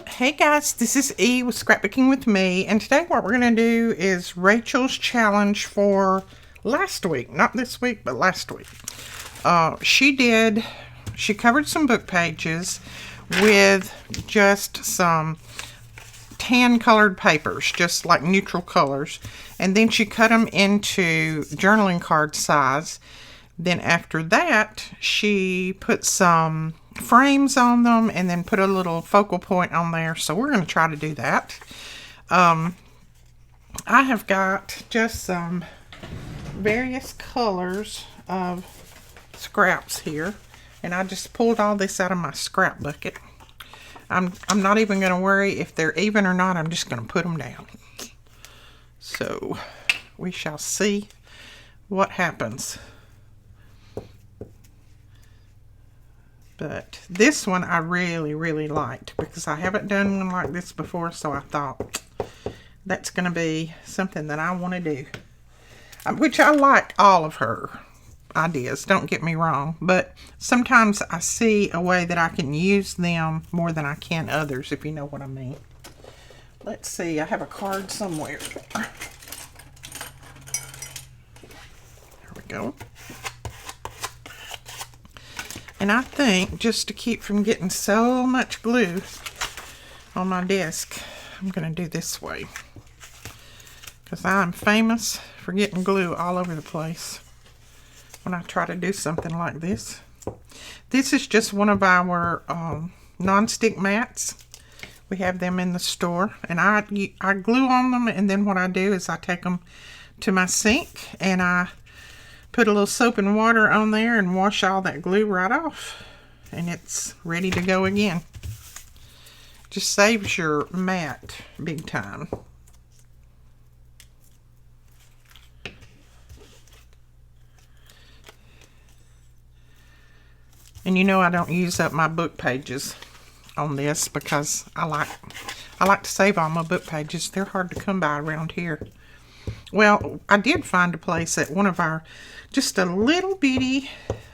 Hey guys, this is E with Scrapbooking with Me, and today what we're going to do is Rachel's challenge for last week. Not this week, but last week. She covered some book pages with just some tan colored papers, just like neutral colors, and then she cut them into journaling card size. Then after that, she put some frames on them and then put a little focal point on there. So we're going to try to do that. I have got just some various colors of scraps here, and I just pulled all this out of my scrap bucket. I'm not even going to worry if they're even or not. I'm just going to put them down. So we shall see what happens. But this one I really liked because I haven't done one like this before, so I thought that's going to be something that I want to do. Which I like all of her ideas, don't get me wrong, but sometimes I see a way that I can use them more than I can others, if you know what I mean. Let's see, I have a card somewhere. There we go. And I think, just to keep from getting so much glue on my desk, I'm going to do this way. Because I'm famous for getting glue all over the place when I try to do something like this. This is just one of our non-stick mats. We have them in the store. And I glue on them, and then what I do is I take them to my sink and I put a little soap and water on there and wash all that glue right off. And it's ready to go again. Just saves your mat big time. And you know I don't use up my book pages on this because I like to save all my book pages. They're hard to come by around here. Well, I did find a place at one of our, just a little bitty,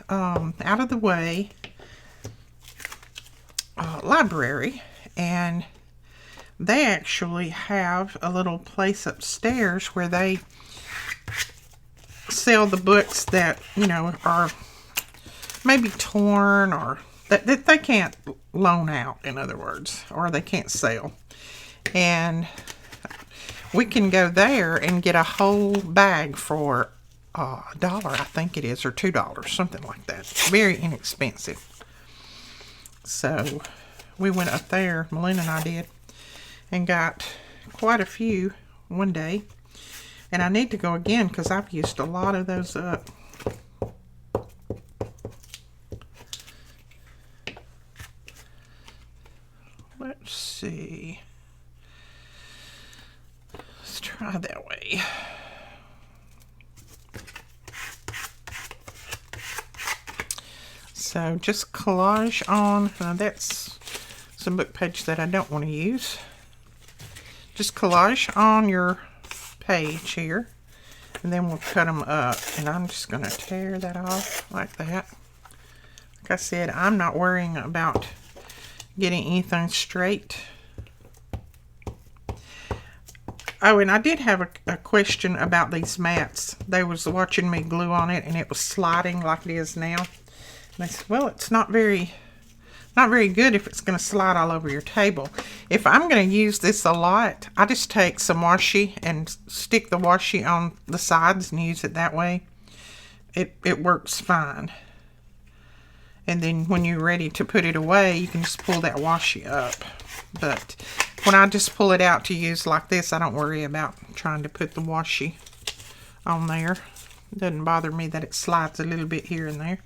out of the way library, and they actually have a little place upstairs where they sell the books that, you know, are maybe torn or that they can't loan out, in other words, or they can't sell. And we can go there and get a whole bag for $1, I think it is, or $2, something like that. Very inexpensive. So we went up there, Melinda and I did, and got quite a few one day. And I need to go again because I've used a lot of those up. Let's see. Let's try that way. So just collage on, that's some book page that I don't want to use. Just collage on your page here, and then we'll cut them up. And I'm just going to tear that off like that. Like I said, I'm not worrying about getting anything straight. Oh, and I did have a question about these mats. They was watching me glue on it, and it was sliding like it is now. And I said, well, it's not very good if it's going to slide all over your table. If I'm going to use this a lot, I just take some washi and stick the washi on the sides and use it that way. It works fine. And then when you're ready to put it away, you can just pull that washi up. But when I just pull it out to use like this, I don't worry about trying to put the washi on there. It doesn't bother me that it slides a little bit here and there.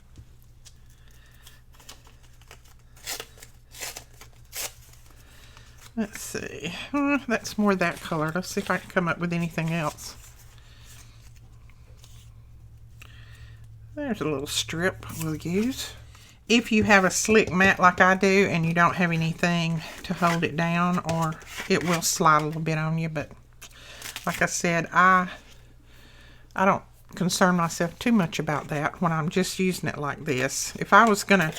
Let's see. That's more that color. Let's see if I can come up with anything else. There's a little strip we'll use. If you have a slick mat like I do and you don't have anything to hold it down, or it will slide a little bit on you, but like I said, I don't concern myself too much about that when I'm just using it like this. If I was going to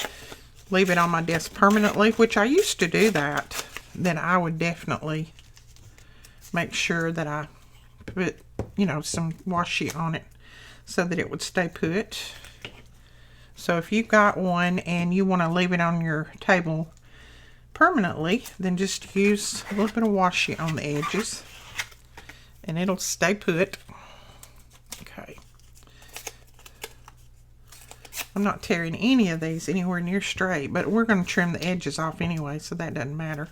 leave it on my desk permanently, which I used to do that, then I would definitely make sure that I put, you know, some washi on it so that it would stay put. So if you've got one and you want to leave it on your table permanently, then just use a little bit of washi on the edges and it'll stay put. Okay. I'm not tearing any of these anywhere near straight, but we're going to trim the edges off anyway, so that doesn't matter.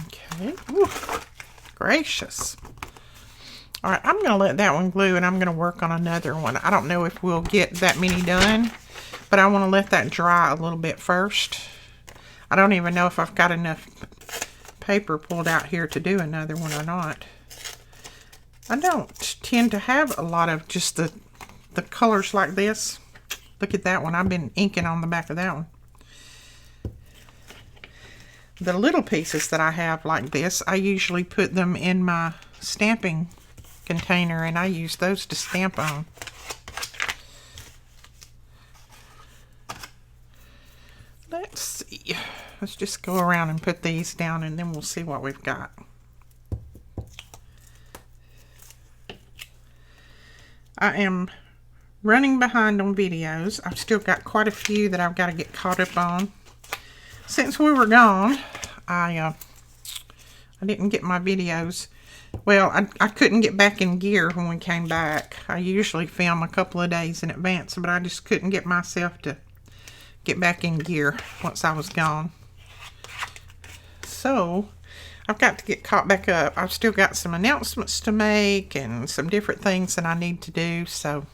Okay. Ooh, gracious. All right, I'm going to let that one glue, and I'm going to work on another one. I don't know if we'll get that many done, but I want to let that dry a little bit first. I don't even know if I've got enough paper pulled out here to do another one or not. I don't tend to have a lot of just the colors like this. Look at that one. I've been inking on the back of that one. The little pieces that I have like this, I usually put them in my stamping container and I use those to stamp on. Let's see. Let's just go around and put these down and then we'll see what we've got. I am running behind on videos. I've still got quite a few that I've got to get caught up on. Since we were gone, I didn't get my videos. Well, I couldn't get back in gear when we came back. I usually film a couple of days in advance, but I just couldn't get myself to get back in gear once I was gone. So, I've got to get caught back up. I've still got some announcements to make and some different things that I need to do. So,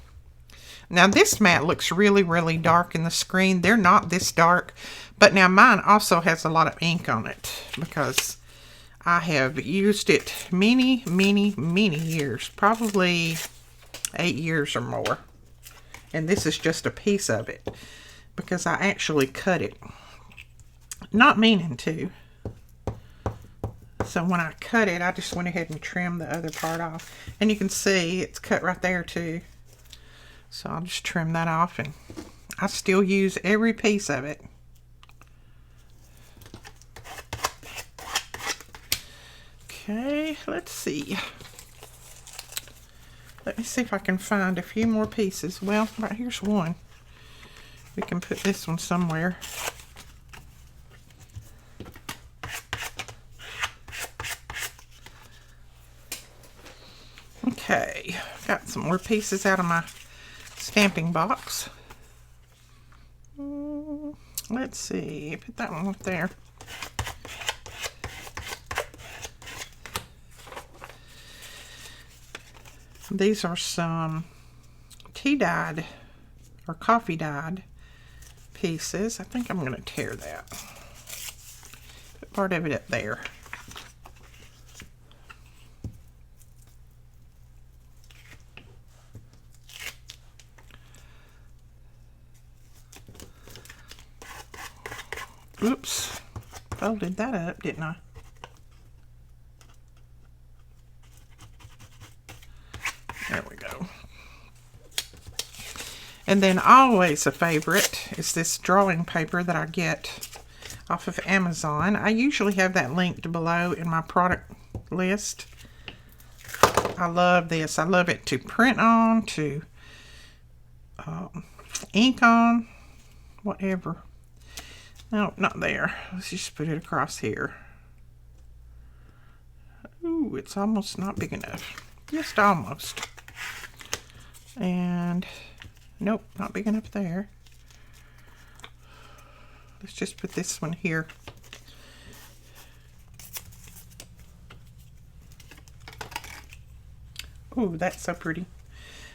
now this mat looks really, really dark in the screen. They're not this dark, but now mine also has a lot of ink on it because I have used it many, many, many years, probably 8 years or more. And this is just a piece of it because I actually cut it, not meaning to. So when I cut it, I just went ahead and trimmed the other part off. And you can see it's cut right there too. So I'll just trim that off, and I still use every piece of it. Okay, let's see. Let me see if I can find a few more pieces. Well, right here's one. We can put this one somewhere. Okay, got some more pieces out of my stamping box. Let's see, put that one up there. These are some tea dyed or coffee dyed pieces. I think I'm going to tear that. Put part of it up there. Oops, folded that up, didn't I? There we go. And then always a favorite is this drawing paper that I get off of Amazon. I usually have that linked below in my product list. I love this. I love it to print on, to ink on, whatever. No, not there. Let's just put it across here. Ooh, it's almost not big enough. Just almost. And nope, not big enough there. Let's just put this one here. Ooh, that's so pretty.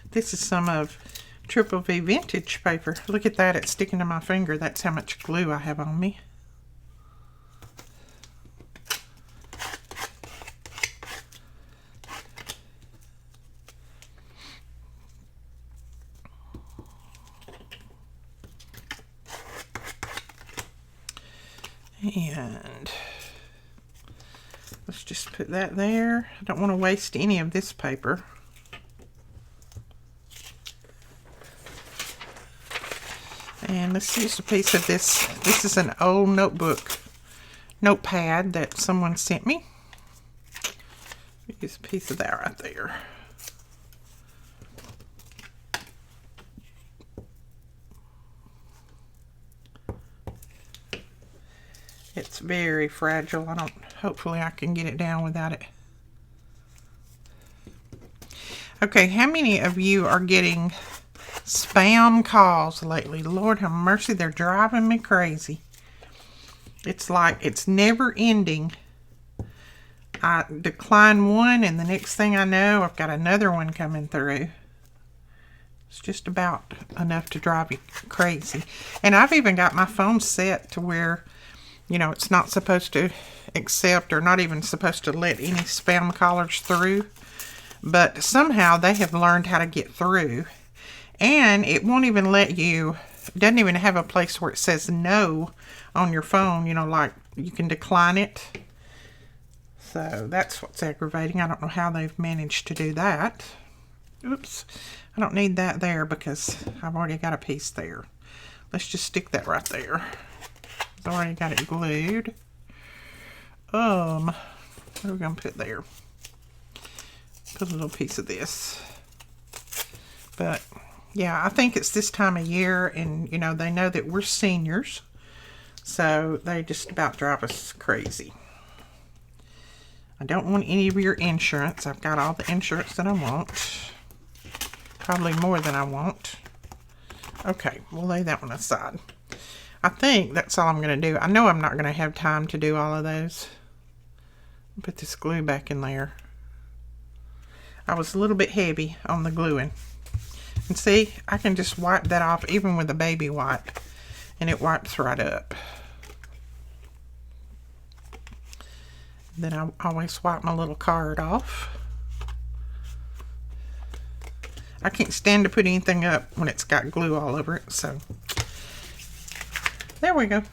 This is some of Triple V vintage paper. Look at that, it's sticking to my finger. That's how much glue I have on me. And let's just put that there. I don't want to waste any of this paper. And let's use a piece of this. This is an old notepad that someone sent me. Use a piece of that right there. It's very fragile. Hopefully I can get it down without it. Okay, how many of you are getting spam calls lately? Lord have mercy, they're driving me crazy. It's like it's never ending. I decline one and the next thing I know, I've got another one coming through. It's just about enough to drive you crazy. And I've even got my phone set to where, you know, it's not supposed to accept or not even supposed to let any spam callers through. But somehow they have learned how to get through. And it won't even let you, doesn't even have a place where it says no on your phone, you know, like you can decline it. So that's what's aggravating. I don't know how they've managed to do that. Oops. I don't need that there because I've already got a piece there. Let's just stick that right there. I've already got it glued. What are we going to put there? Put a little piece of this. But yeah, I think it's this time of year, and you know, they know that we're seniors, so they just about drive us crazy. I don't want any of your insurance. I've got all the insurance that I want. Probably more than I want. Okay, we'll lay that one aside. I think that's all I'm going to do. I know I'm not going to have time to do all of those. Put this glue back in there. I was a little bit heavy on the gluing. And see, I can just wipe that off even with a baby wipe. And it wipes right up. Then I always wipe my little card off. I can't stand to put anything up when it's got glue all over it, so there we go.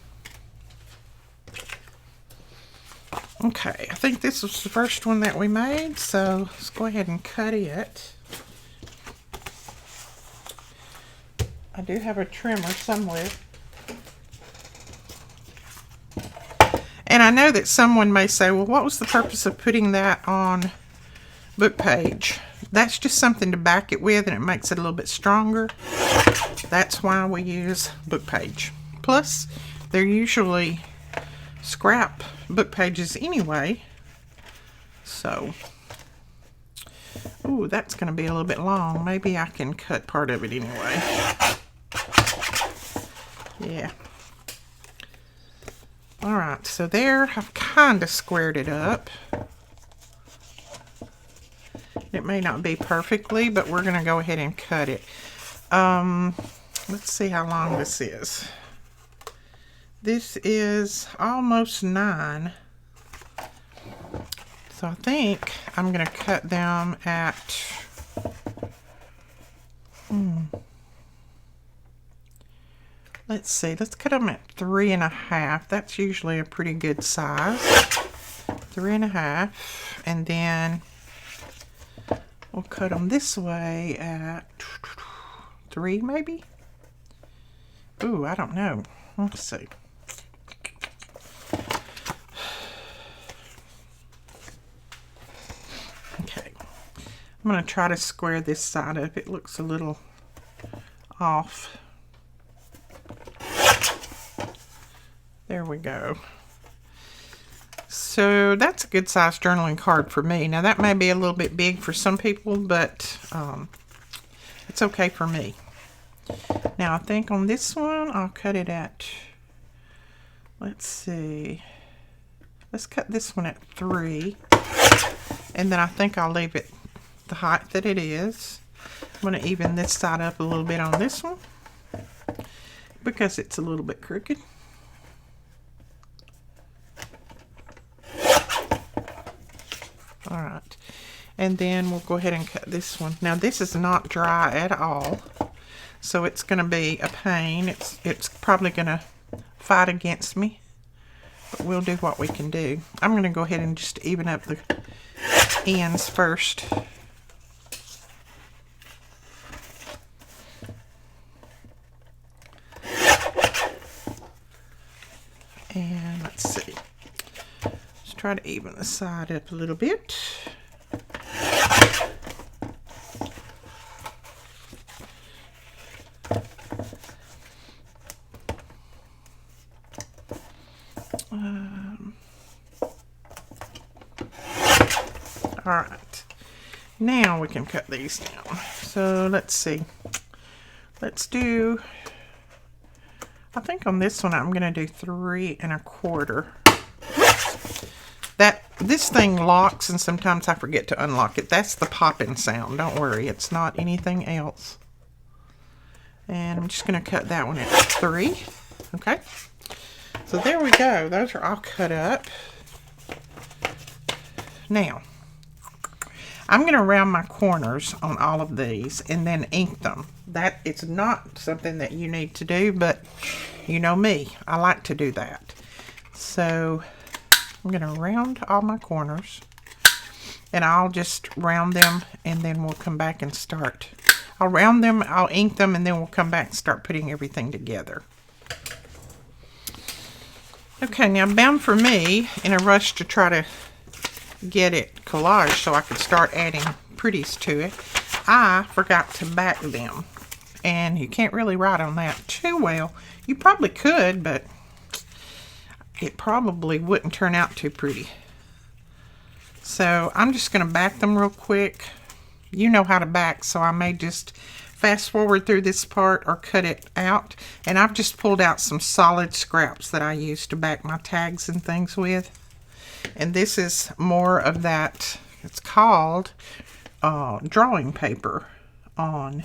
Okay, I think this was the first one that we made, so let's go ahead and cut it. I do have a trimmer somewhere. And I know that someone may say, well, what was the purpose of putting that on book page? That's just something to back it with, and it makes it a little bit stronger. That's why we use book page. Plus, they're usually scrap book pages anyway. So, ooh, that's going to be a little bit long. Maybe I can cut part of it anyway. Yeah. Alright, so there, I've kind of squared it up. It may not be perfectly, but we're going to go ahead and cut it. Let's see how long this is. This is almost 9. So I think I'm going to cut them at... Let's see, let's cut them at 3.5. That's usually a pretty good size. 3.5. And then we'll cut them this way at 3 maybe? Ooh, I don't know. Let's see. Okay. I'm going to try to square this side up. It looks a little off. There we go. So that's a good size journaling card for me. Now that may be a little bit big for some people, but it's okay for me. Now I think on this one I'll cut it at, let's see, let's cut this one at 3, and then I think I'll leave it the height that it is. I'm going to even this side up a little bit on this one because it's a little bit crooked. Alright, and then we'll go ahead and cut this one. Now this is not dry at all, so it's going to be a pain. It's probably going to fight against me, but we'll do what we can do. I'm going to go ahead and just even up the ends first. Try to even the side up a little bit. All right, now we can cut these down. So let's see. Let's do, I think on this one I'm going to do 3 1/4. This thing locks and sometimes I forget to unlock it. That's the popping sound. Don't worry, it's not anything else. And I'm just going to cut that one at 3. Okay. So there we go. Those are all cut up. Now, I'm going to round my corners on all of these and then ink them. That it's not something that you need to do, but you know me, I like to do that. So I'm going to round all my corners and I'll just round them and then we'll come back and start. I'll round them, I'll ink them, and then we'll come back and start putting everything together. Okay, now Bound for Me, in a rush to try to get it collaged so I could start adding pretties to it, I forgot to back them. And you can't really write on that too well. You probably could, but it probably wouldn't turn out too pretty. So I'm just going to back them real quick. You know how to back, so I may just fast forward through this part or cut it out. And I've just pulled out some solid scraps that I use to back my tags and things with. And this is more of that, it's called drawing paper on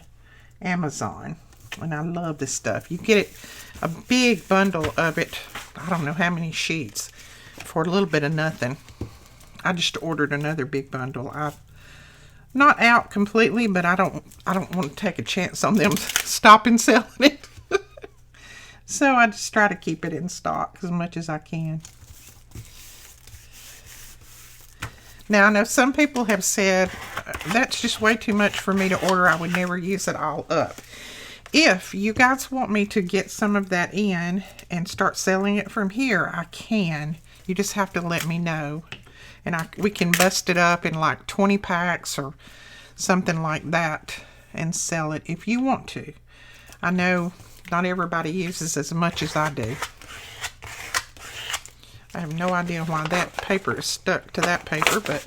Amazon. And I love this stuff. You get it, a big bundle of it, I don't know how many sheets, for a little bit of nothing. I just ordered another big bundle. I'm not out completely, but I don't want to take a chance on them stopping selling it. So I just try to keep it in stock as much as I can. Now, I know some people have said, that's just way too much for me to order. I would never use it all up. If you guys want me to get some of that in and start selling it from here, I can. You just have to let me know. And we can bust it up in like 20 packs or something like that and sell it if you want to. I know not everybody uses as much as I do. I have no idea why that paper is stuck to that paper, but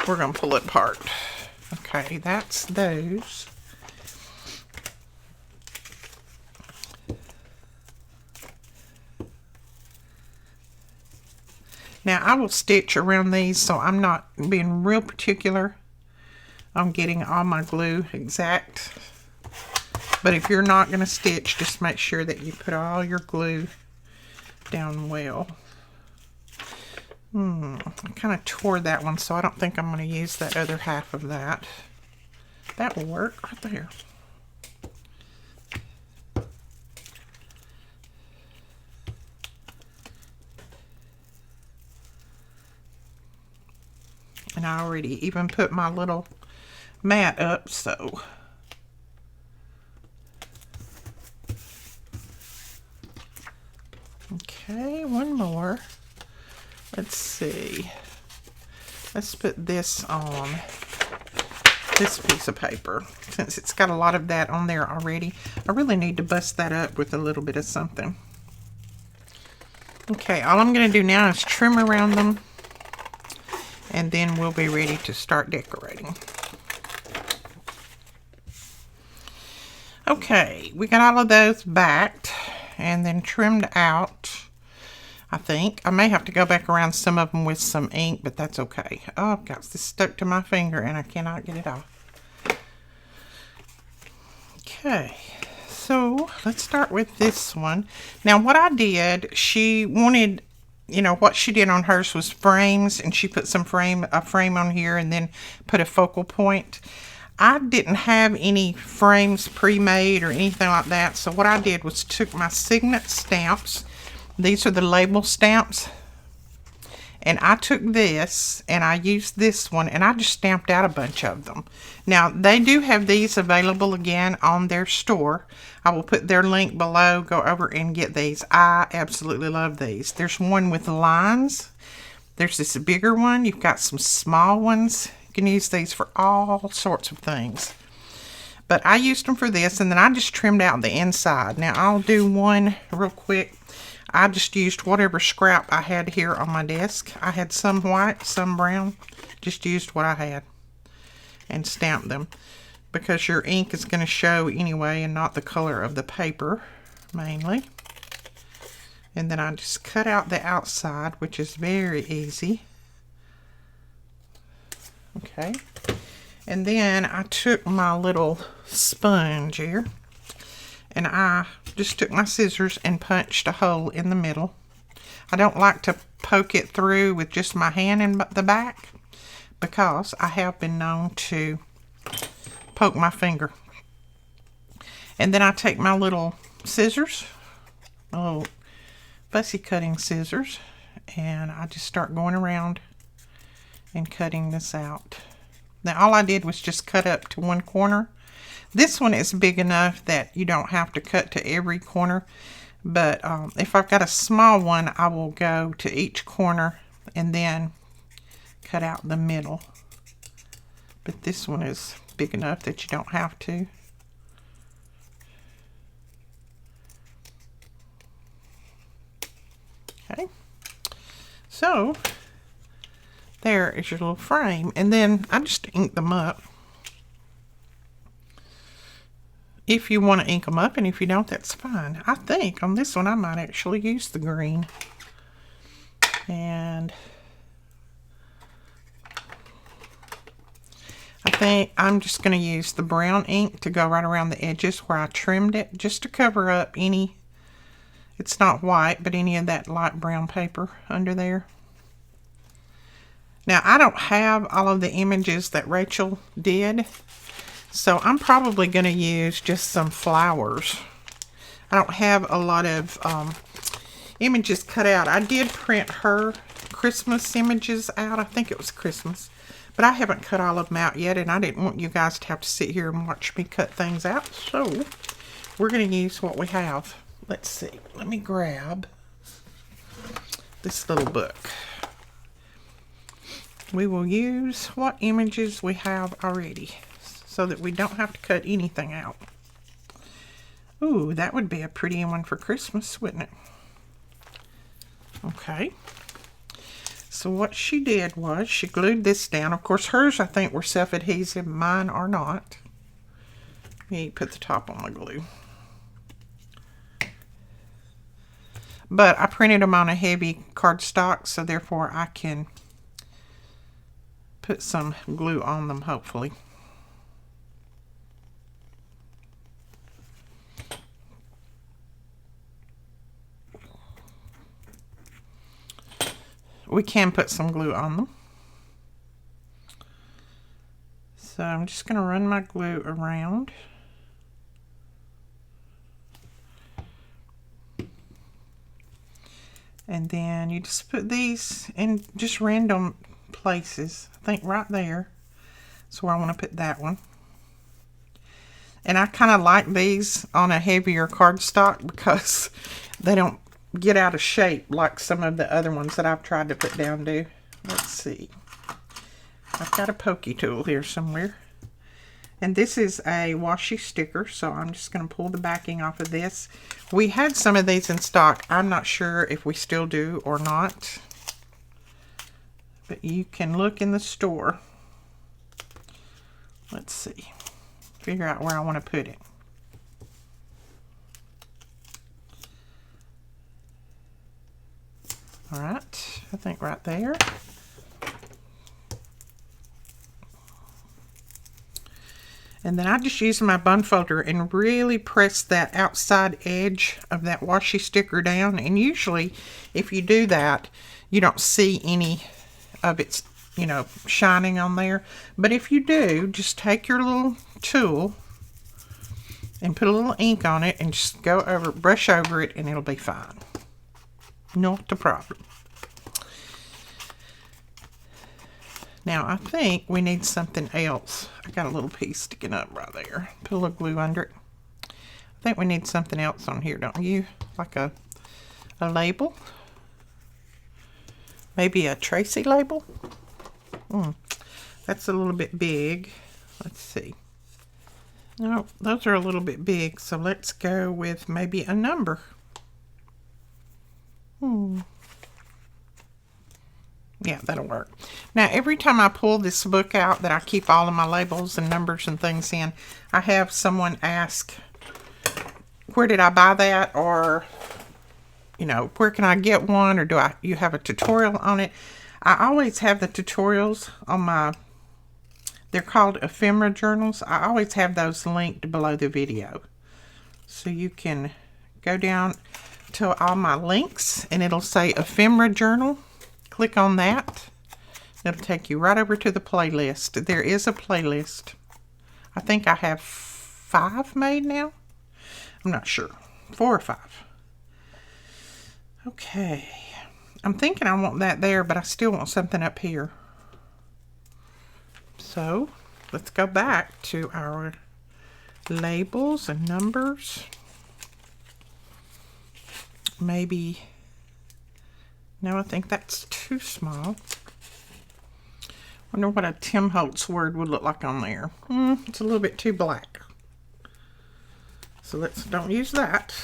we're going to pull it apart. Okay, that's those. Now, I will stitch around these, so I'm not being real particular on getting all my glue exact. But if you're not going to stitch, just make sure that you put all your glue down well. I kind of tore that one, so I don't think I'm going to use that other half of that. That will work right there. And I already even put my little mat up, so. Okay, one more. Let's see. Let's put this on this piece of paper. Since it's got a lot of that on there already, I really need to bust that up with a little bit of something. Okay, all I'm going to do now is trim around them. And then we'll be ready to start decorating. Okay, we got all of those backed and then trimmed out, I think. I may have to go back around some of them with some ink, but that's okay. Oh, I've got this stuck to my finger and I cannot get it off. Okay, so let's start with this one. Now, what I did, she wanted, you know, what she did on hers was frames, and she put a frame on here and then put a focal point. I didn't have any frames pre-made or anything like that, so what I did was took my Signet stamps. These are the label stamps. And I took this and I used this one and I just stamped out a bunch of them. Now, they do have these available again on their store. I will put their link below. Go over and get these. I absolutely love these. There's one with lines There's this bigger one. You've got some small ones. You can use these for all sorts of things. But I used them for this, and then I just trimmed out the inside. Now, I'll do one real quick. I just used whatever scrap I had here on my desk. I had some white, some brown. Just used what I had and stamped them, because your ink is going to show anyway and not the color of the paper mainly. And then I just cut out the outside, which is very easy. Okay. And then I took my little sponge here, and I just took my scissors and punched a hole in the middle. I don't like to poke it through with just my hand in the back, because I have been known to poke my finger. And then I take my little scissors, my little fussy cutting scissors, and I just start going around and cutting this out. Now all I did was just cut up to one corner. This one is big enough that you don't have to cut to every corner, but if I've got a small one, I will go to each corner and then cut out the middle. But this one is big enough that you don't have to. Okay, so there is your little frame, and then I just ink them up. If you want to ink them up, and if you don't, that's fine. I think on this one I might actually use the green. And I think I'm just going to use the brown ink to go right around the edges where I trimmed it, just to cover up any, it's not white, but any of that light brown paper under there. Now, I don't have all of the images that Rachel did, so I'm probably going to use just some flowers. I don't have a lot of images cut out. I did print her Christmas images out. I think it was Christmas. But I haven't cut all of them out yet, and I didn't want you guys to have to sit here and watch me cut things out. So, we're going to use what we have. Let's see. Let me grab this little book. We will use what images we have already, so that we don't have to cut anything out. Ooh, that would be a pretty one for Christmas, wouldn't it? Okay. So what she did was she glued this down. Of course, hers I think were self-adhesive. Mine are not. You put the top on the glue. But I printed them on a heavy cardstock, so therefore I can put some glue on them, hopefully. We can put some glue on them. So I'm just going to run my glue around. And then you just put these in just random places. I think right there. That's where I want to put that one. And I kind of like these on a heavier cardstock because they don't get out of shape like some of the other ones that I've tried to put down do. Let's see. I've got a pokey tool here somewhere. And this is a washi sticker, so I'm just going to pull the backing off of this. We had some of these in stock. I'm not sure if we still do or not. But you can look in the store. Let's see. Figure out where I want to put it. Alright, I think right there. And then I just use my bun folder and really press that outside edge of that washi sticker down. And usually, if you do that, you don't see any of its, you know, shining on there. But if you do, just take your little tool and put a little ink on it and just go over, brush over it, and it'll be fine. Not a problem. Now, I think we need something else. I got a little piece sticking up right there. Put a little glue under it. I think we need something else on here, don't you? Like a label. Maybe a Tracy label? That's a little bit big. Let's see. No, those are a little bit big, so let's go with maybe a number. Yeah, that'll work. Now, every time I pull this book out that I keep all of my labels and numbers and things in, I have someone ask, where did I buy that? Or, you know, where can I get one? Or you have a tutorial on it? I always have the tutorials on my, they're called ephemera journals. I always have those linked below the video. So you can go down to all my links and it'll say ephemera journal. Click on that. It'll take you right over to the playlist. There is a playlist. I think I have 5 made now. I'm not sure. 4 or 5. Okay. I'm thinking I want that there, but I still want something up here. So, let's go back to our labels and numbers. Maybe, no, I think that's too small. Wonder what a Tim Holtz word would look like on there. It's a little bit too black. So don't use that.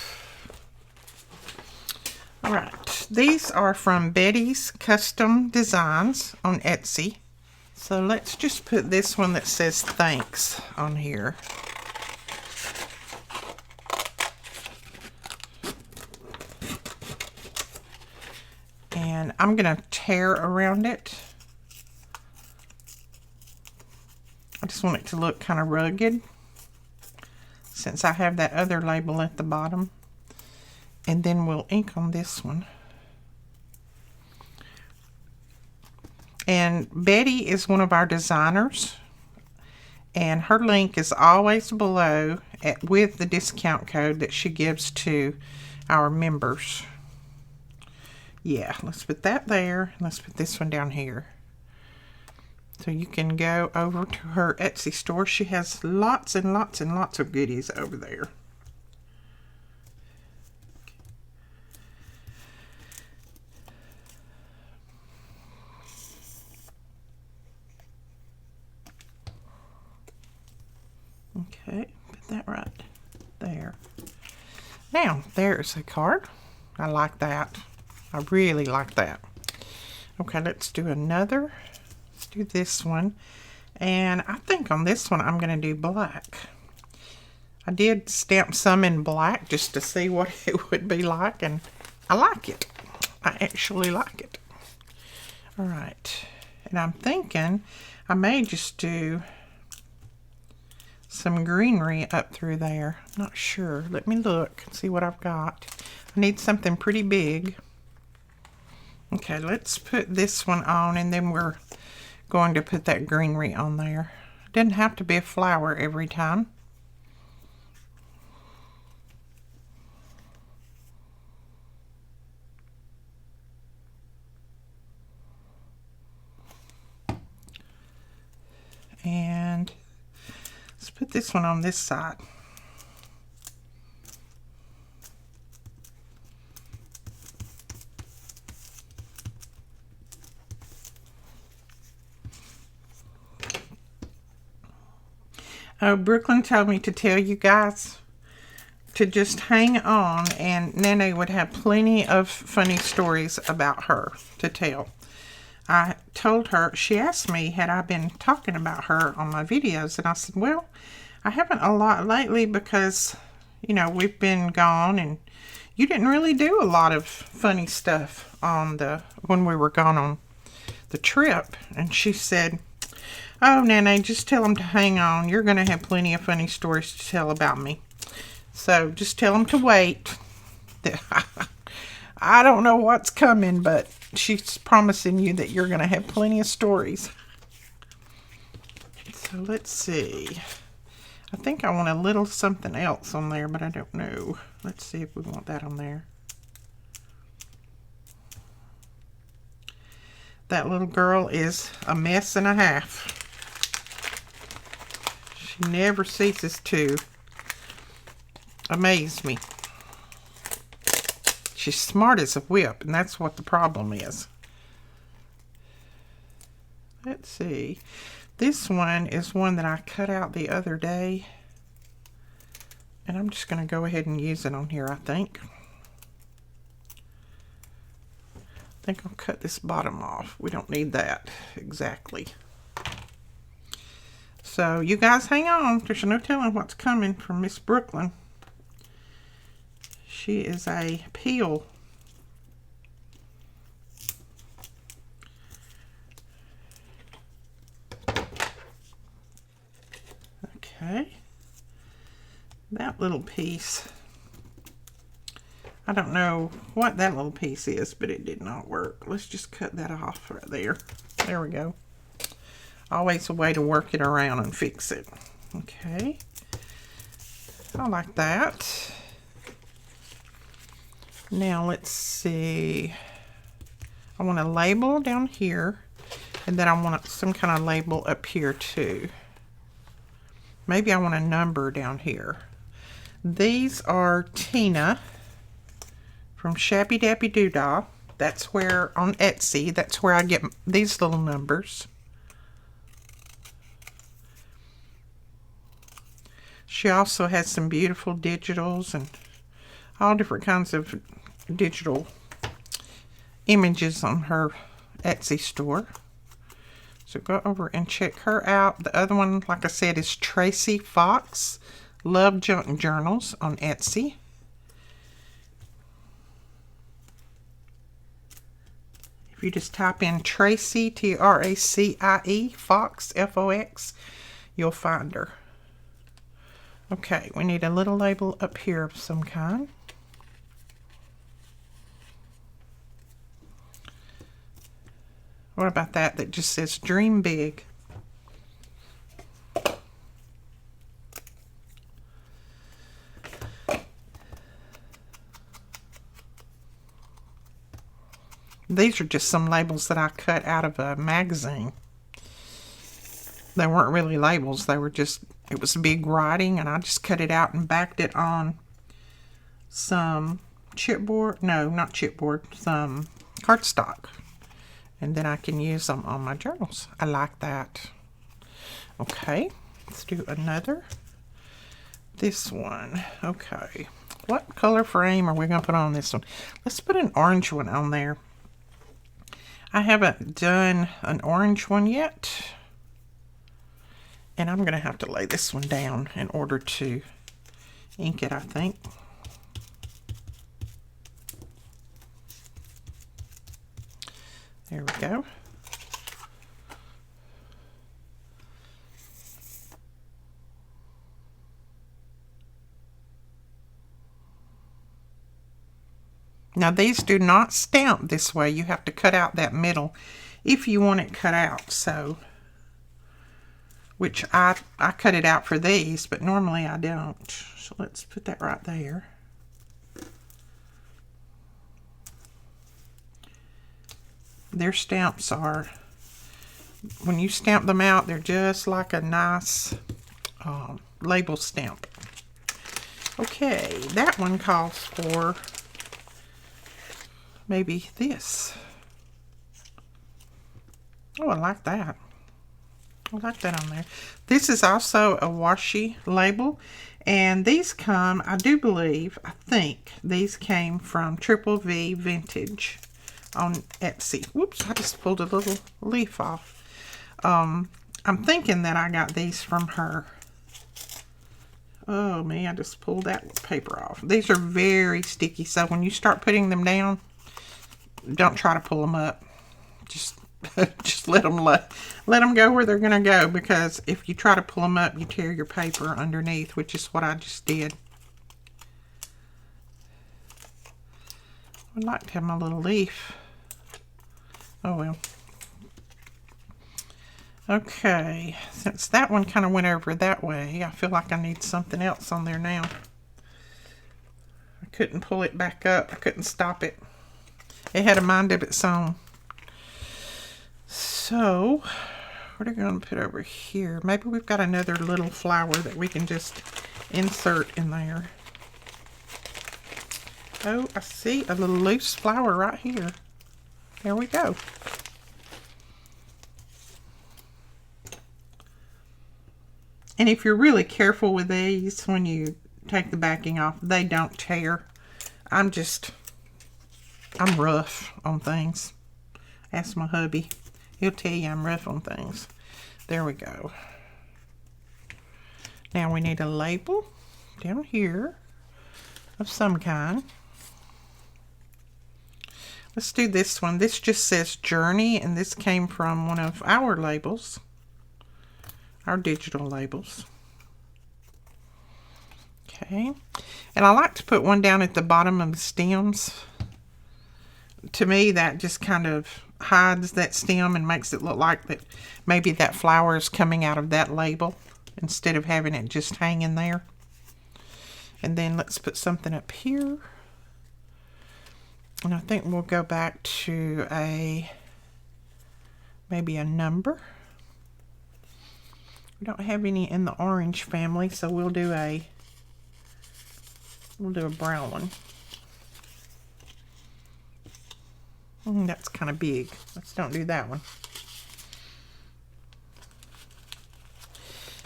All right, these are from Betty's Custom Designs on Etsy. So let's just put this one that says thanks on here. And I'm going to tear around it. I just want it to look kind of rugged, since I have that other label at the bottom. And then we'll ink on this one. And Betty is one of our designers, and her link is always below with the discount code that she gives to our members. Yeah, let's put that there. Let's put this one down here. So you can go over to her Etsy store. She has lots and lots and lots of goodies over there. Okay, put that right there. Now, there's a card. I like that. I really like that. Okay, let's do another. Let's do this one. And I think on this one, I'm going to do black. I did stamp some in black just to see what it would be like, and I like it. I actually like it. All right. And I'm thinking I may just do some greenery up through there. Not sure. Let me look and see what I've got. I need something pretty big. Okay, let's put this one on, and then we're going to put that greenery on there. It doesn't have to be a flower every time. And let's put this one on this side. Oh, Brooklyn told me to tell you guys to just hang on, and Nene would have plenty of funny stories about her to tell. I told her, she asked me, had I been talking about her on my videos, and I said, well, I haven't a lot lately because, you know, we've been gone, and you didn't really do a lot of funny stuff on when we were gone on the trip. And she said, oh, Nene, just tell them to hang on. You're going to have plenty of funny stories to tell about me. So just tell them to wait. I don't know what's coming, but she's promising you that you're going to have plenty of stories. So let's see. I think I want a little something else on there, but I don't know. Let's see if we want that on there. That little girl is a mess and a half. She never ceases to amaze me. She's smart as a whip, and that's what the problem is. let's see. This one is one that I cut out the other day. And I'm just going to go ahead and use it on here, I think. I think I'll cut this bottom off. We don't need that exactly. So you guys hang on. There's no telling what's coming from Miss Brooklyn. She is a peel. Okay. That little piece. I don't know what that little piece is, but it did not work. Let's just cut that off right there. There we go. Always a way to work it around and fix it. Okay. I like that. Now let's see. I want a label down here, and then I want some kind of label up here too. Maybe I want a number down here. These are Tina from Shabby Dabby Doodah. That's where, on Etsy, that's where I get these little numbers. She also has some beautiful digitals and all different kinds of digital images on her Etsy store. So go over and check her out. The other one, like I said, is Tracy Fox, Love Junk Journals on Etsy. If you just type in Tracy, Tracie, Fox, Fox, you'll find her. Okay, we need a little label up here of some kind. What about that just says Dream Big? These are just some labels that I cut out of a magazine. They weren't really labels. They were just, it was big writing, and I just cut it out and backed it on some chipboard. No, not chipboard. Some cardstock. And then I can use them on my journals. I like that. Okay, let's do another. This one. Okay. What color frame are we going to put on this one? Let's put an orange one on there. I haven't done an orange one yet. And I'm going to have to lay this one down in order to ink it, I think. There we go. Now these do not stamp this way. You have to cut out that middle if you want it cut out. So, which I cut it out for these, but normally I don't. So let's put that right there. Their stamps are, when you stamp them out, they're just like a nice label stamp. Okay, that one calls for maybe this. Oh, I like that. I like that on there. This is also a washi label, and these come, I do believe, I think these came from Triple V Vintage on Etsy. Whoops, I just pulled a little leaf off. I'm thinking that I got these from her. Oh me, I just pulled that paper off. These are very sticky, so when you start putting them down, don't try to pull them up. Just let them go where they're gonna go, because if you try to pull them up, you tear your paper underneath, which is what I just did. I'd like to have my little leaf. Oh well. Okay, since that one kind of went over that way, I feel like I need something else on there now. I couldn't pull it back up. I couldn't stop it. It had a mind of its own. So, what are we going to put over here? Maybe we've got another little flower that we can just insert in there. Oh, I see a little loose flower right here. There we go. And if you're really careful with these, when you take the backing off, they don't tear. I'm rough on things. Ask my hubby. He'll tell you I'm rough on things. There we go. Now we need a label down here of some kind. Let's do this one. This just says Journey, and this came from one of our labels, our digital labels. Okay, and I like to put one down at the bottom of the stems. To me, that just kind of hides that stem and makes it look like that maybe that flower is coming out of that label instead of having it just hanging there. And then let's put something up here. And I think we'll go back to maybe a number. We don't have any in the orange family, so we'll do a brown one. That's kind of big. Let's don't do that one.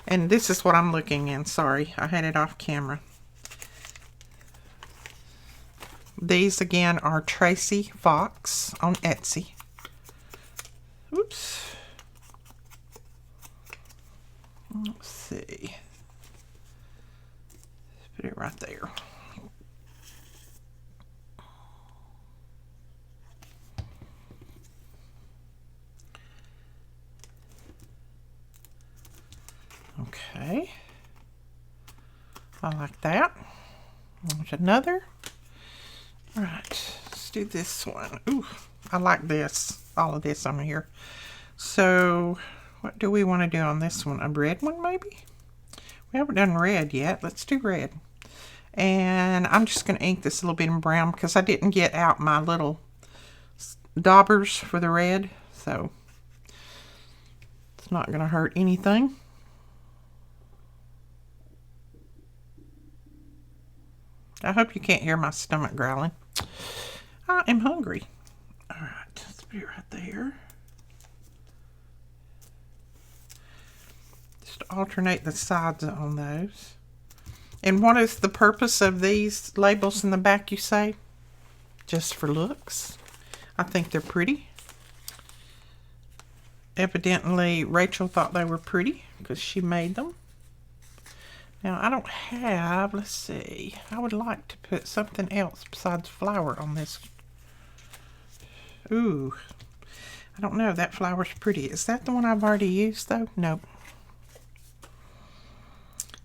And this is what I'm looking in. Sorry, I had it off camera. These again are Tracy Fox on Etsy. Oops. Let's see. Put it right there. Okay. I like that. There's another. All right, let's do this one. Ooh, I like this, all of this on here. So what do we want to do on this one? A red one maybe? We haven't done red yet. Let's do red. And I'm just going to ink this a little bit in brown because I didn't get out my little daubers for the red. So it's not going to hurt anything. I hope you can't hear my stomach growling. I am hungry. All right, let's put it right there. Just alternate the sides on those. And what is the purpose of these labels in the back, you say? Just for looks. I think they're pretty. Evidently, Rachel thought they were pretty because she made them. Now, I don't have, let's see, I would like to put something else besides flower on this. Ooh, I don't know, that flower's pretty. Is that the one I've already used, though? Nope.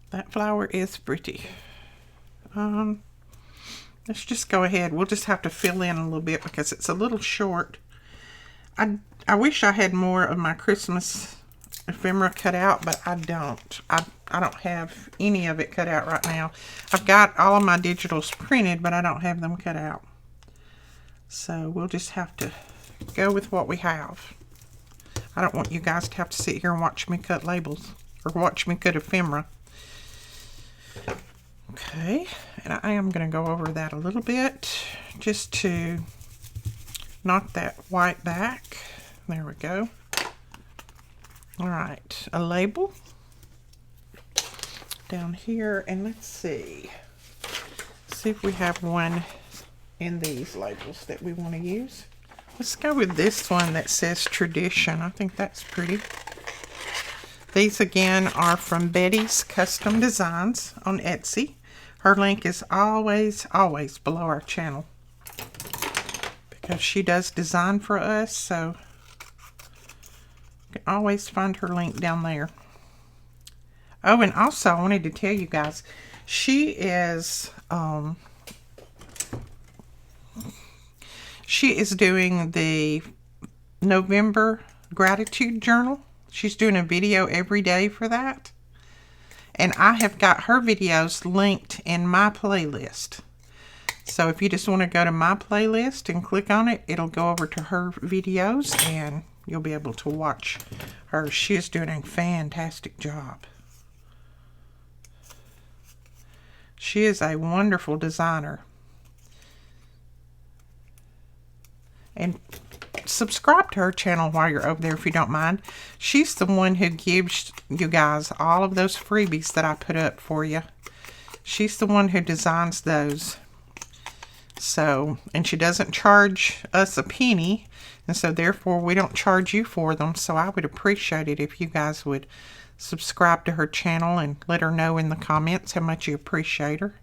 That flower is pretty. Let's just go ahead. We'll just have to fill in a little bit because it's a little short. I wish I had more of my Christmas ephemera cut out, but I don't. I don't have any of it cut out right now. I've got all of my digitals printed, but I don't have them cut out. So we'll just have to go with what we have. I don't want you guys to have to sit here and watch me cut labels or watch me cut ephemera. Okay, and I am going to go over that a little bit just to knock that white back. There we go. All right, a label down here, and let's see if we have one in these labels that we want to use. Let's go with this one that says Tradition. I think that's pretty. These again are from Betty's Custom Designs on Etsy. Her link is always below our channel because she does design for us, so you can always find her link down there. Oh, and also I wanted to tell you guys, she is doing the November gratitude journal. She's doing a video every day for that. And I have got her videos linked in my playlist. So if you just want to go to my playlist and click on it, it'll go over to her videos and you'll be able to watch her. She's doing a fantastic job. She is a wonderful designer. And subscribe to her channel while you're over there if you don't mind. She's the one who gives you guys all of those freebies that I put up for you. She's the one who designs those. So, and she doesn't charge us a penny, and so therefore we don't charge you for them. So I would appreciate it if you guys would subscribe to her channel and let her know in the comments how much you appreciate her.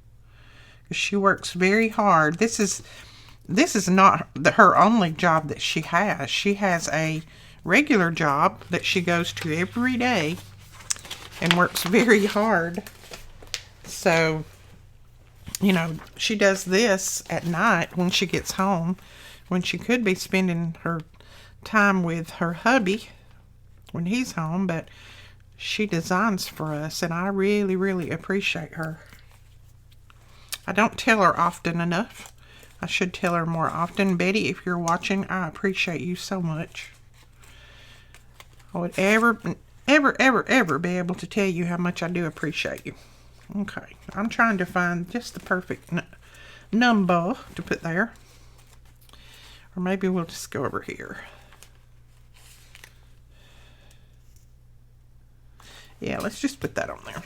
Because she works very hard. This is not her only job that she has. She has a regular job that she goes to every day and works very hard. So, you know, she does this at night when she gets home, when she could be spending her time with her hubby when he's home, but she designs for us, and I really, really appreciate her. I don't tell her often enough. I should tell her more often. Betty, if you're watching, I appreciate you so much. I would ever be able to tell you how much I do appreciate you. Okay, I'm trying to find just the perfect number to put there. Or maybe we'll just go over here. Yeah, let's just put that on there.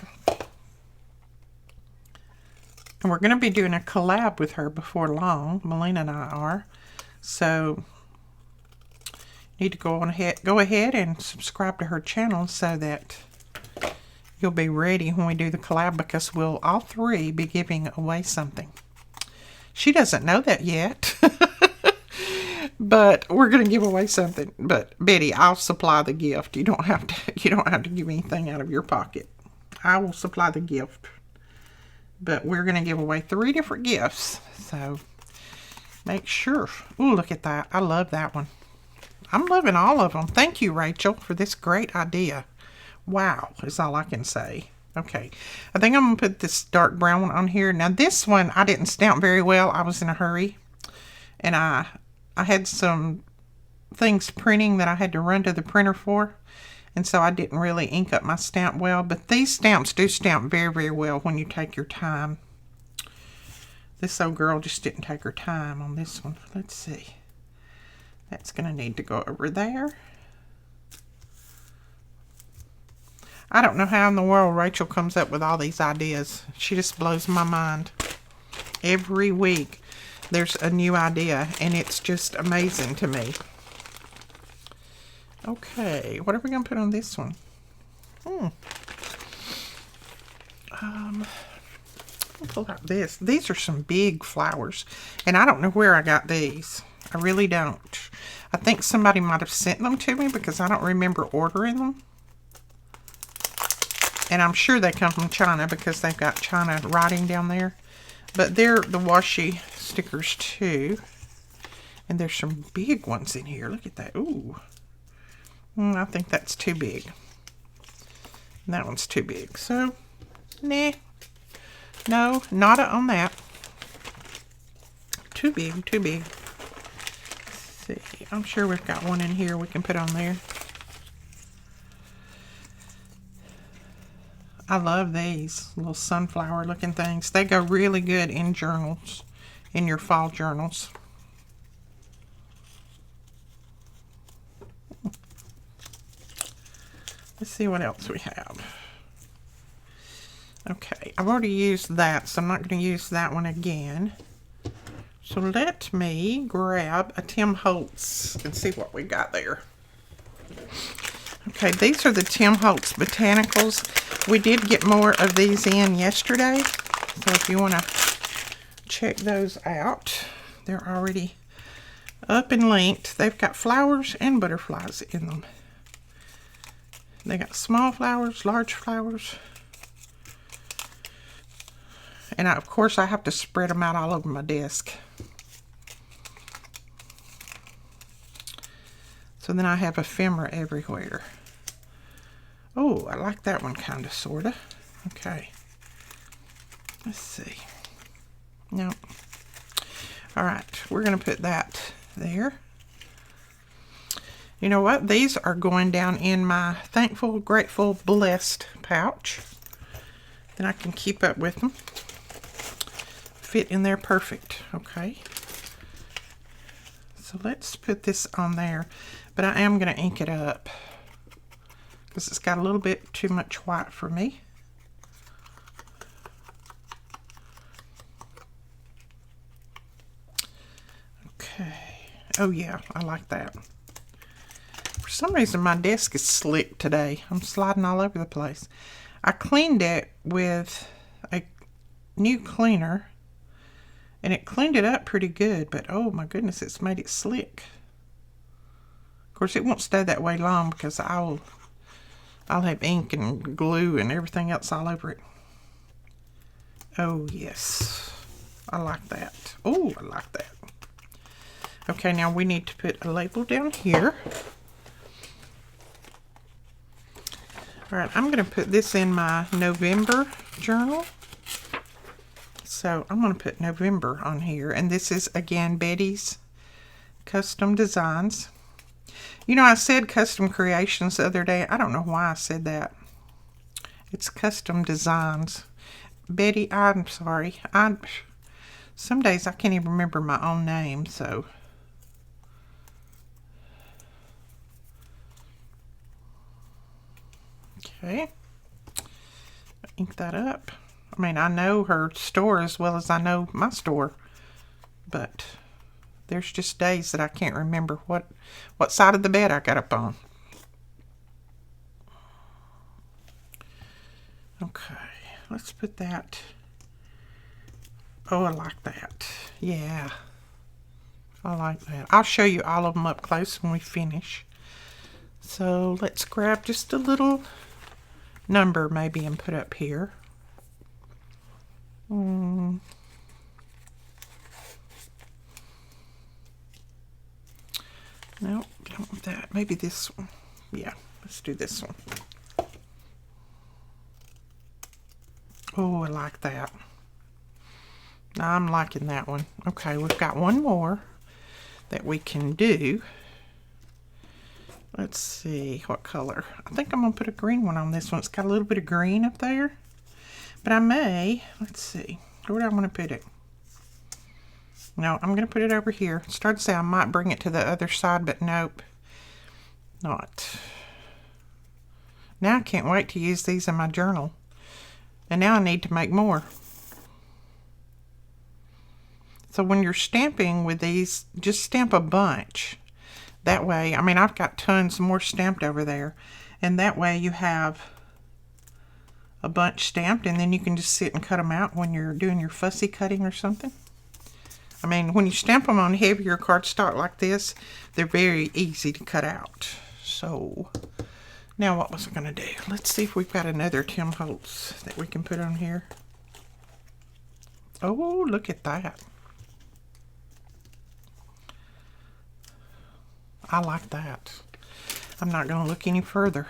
And we're going to be doing a collab with her before long. Melina and I are. So, you need to go ahead and subscribe to her channel so that you'll be ready when we do the collab, because we'll all three be giving away something. She doesn't know that yet. But we're going to give away something. But Betty, I'll supply the gift. You don't have to give anything out of your pocket. I will supply the gift. But we're going to give away 3 different gifts. So make sure. Ooh, look at that. I love that one. I'm loving all of them. Thank you, Rachel, for this great idea. Wow, is all I can say. Okay, I think I'm going to put this dark brown one on here. Now, this one I didn't stamp very well. I was in a hurry. And I had some things printing that I had to run to the printer for. And so I didn't really ink up my stamp well. But these stamps do stamp very, very well when you take your time. This old girl just didn't take her time on this one. Let's see. That's going to need to go over there. I don't know how in the world Rachel comes up with all these ideas. She just blows my mind. Every week there's a new idea, and it's just amazing to me. Okay, what are we going to put on this one? I'll pull out this. These are some big flowers, and I don't know where I got these. I really don't. I think somebody might have sent them to me because I don't remember ordering them. And I'm sure they come from China because they've got China writing down there. But they're the washi stickers too. And there's some big ones in here. Look at that. Ooh. I think that's too big. And that one's too big. So, nah. No, not on that. Too big, too big. Let's see. I'm sure we've got one in here we can put on there. I love these little sunflower looking things. They go really good in journals, in your fall journals. Let's see what else we have. Okay, I've already used that, so I'm not going to use that one again. So let me grab a Tim Holtz and see what we got there. Okay, these are the Tim Holtz Botanicals. We did get more of these in yesterday, so if you want to check those out, they're already up and linked. They've got flowers and butterflies in them. They got small flowers, large flowers. And of course, I have to spread them out all over my desk. So then I have ephemera everywhere. Oh, I like that one kind of, sort of. Okay. Let's see. Nope. All right, we're going to put that there. You know what? These are going down in my thankful, grateful, blessed pouch. Then I can keep up with them. Fit in there perfect. Okay. So let's put this on there, but I am going to ink it up because it's got a little bit too much white for me. Okay. Oh yeah, I like that. For some reason my desk is slick today. I'm sliding all over the place. I cleaned it with a new cleaner and it cleaned it up pretty good, but oh my goodness, it's made it slick. Of course it won't stay that way long because I'll have ink and glue and everything else all over it. Oh yes, I like that. Oh, I like that. Okay, now we need to put a label down here. All right, I'm going to put this in my November journal. So I'm going to put November on here. And this is, again, Betty's Custom Designs. You know, I said Custom Creations the other day. I don't know why I said that. It's Custom Designs. Betty, I'm sorry. Some days I can't even remember my own name, so... Okay, ink that up. I mean, I know her store as well as I know my store, but there's just days that I can't remember what side of the bed I got up on. Okay, let's put that. Oh, I like that. Yeah, I like that. I'll show you all of them up close when we finish. So let's grab just a little number maybe and put up here. No, don't want that. Maybe this one. Yeah, let's do this one. Oh, I like that. I'm liking that one. Okay, we've got one more that we can do. Let's see, what color? I think I'm going to put a green one on this one. It's got a little bit of green up there. But I may, let's see, where do I want to put it? No, I'm going to put it over here. Started to say I might bring it to the other side, but nope. Not. Now I can't wait to use these in my journal. And now I need to make more. So when you're stamping with these, just stamp a bunch. That way, I mean, I've got tons more stamped over there. And that way you have a bunch stamped, and then you can just sit and cut them out when you're doing your fussy cutting or something. I mean, when you stamp them on heavier cardstock like this, they're very easy to cut out. So, now what was I going to do? Let's see if we've got another Tim Holtz that we can put on here. Oh, look at that. I like that. I'm not going to look any further.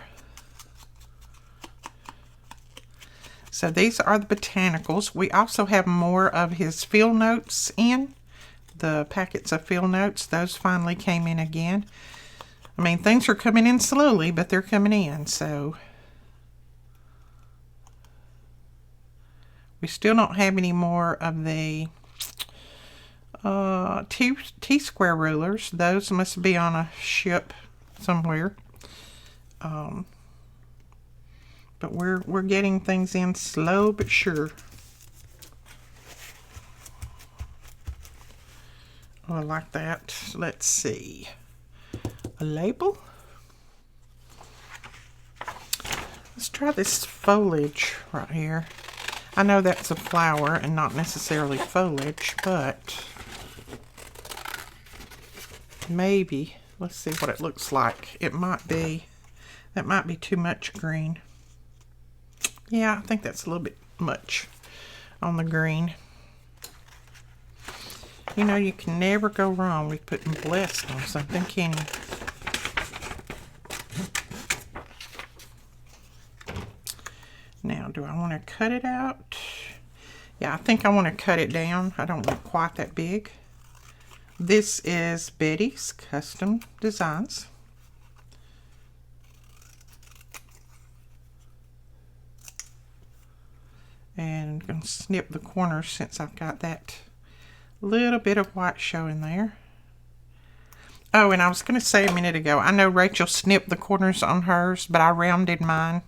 So these are the botanicals. We also have more of his field notes in. The packets of field notes. Those finally came in again. I mean, things are coming in slowly, but they're coming in. So we still don't have any more of the T-square rulers. Those must be on a ship somewhere. But we're getting things in slow but sure. Oh, I like that. Let's see. A label. Let's try this foliage right here. I know that's a flower and not necessarily foliage, but maybe. Let's see what it looks like. It might be, that might be too much green. Yeah, I think that's a little bit much on the green. You know, you can never go wrong with putting blessed on something, can you? Now, do I want to cut it out? Yeah, I think I want to cut it down. I don't want it quite that big. This is Betty's Custom Designs. And I'm going to snip the corners since I've got that little bit of white showing there. Oh, and I was going to say a minute ago, I know Rachel snipped the corners on hers, but I rounded mine.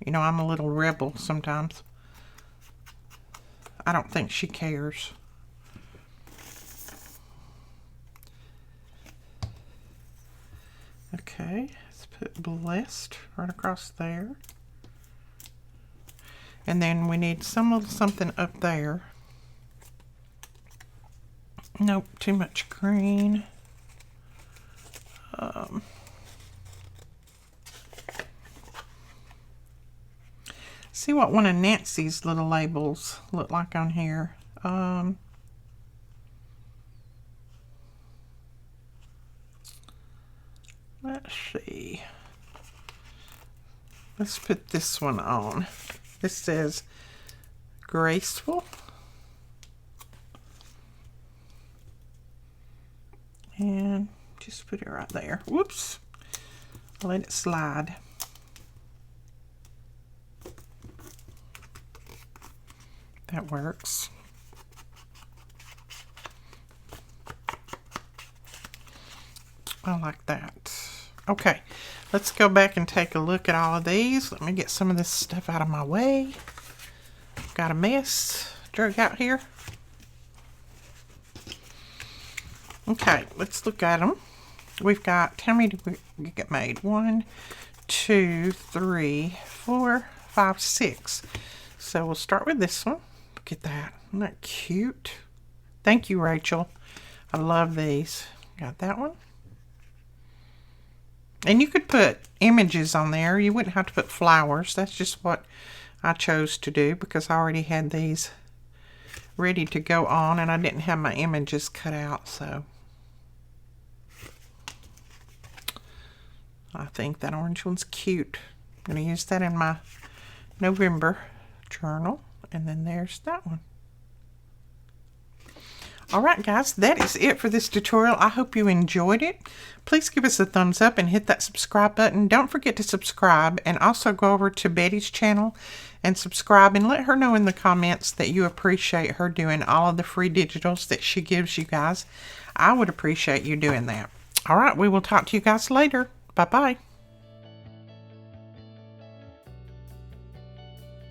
You know, I'm a little rebel sometimes. I don't think she cares. Okay, let's put blessed right across there. And then we need some little something up there. Nope, too much green. See what one of Nancy's little labels look like on here. Let's see. Let's put this one on. This says graceful. And just put it right there. Whoops. Let it slide. That works. I like that. Okay, let's go back and take a look at all of these. Let me get some of this stuff out of my way. Got a mess drug out here. Okay, let's look at them. We've got, how many did we get made? 1, 2, 3, 4, 5, 6. So we'll start with this one. Look at that. Isn't that cute? Thank you, Rachel. I love these. Got that one. And you could put images on there. You wouldn't have to put flowers. That's just what I chose to do because I already had these ready to go on and I didn't have my images cut out. So I think that orange one's cute. I'm going to use that in my November journal. And then there's that one. Alright guys, that is it for this tutorial. I hope you enjoyed it. Please give us a thumbs up and hit that subscribe button. Don't forget to subscribe and also go over to Betty's channel and subscribe and let her know in the comments that you appreciate her doing all of the free digitals that she gives you guys. I would appreciate you doing that. Alright, we will talk to you guys later. Bye-bye.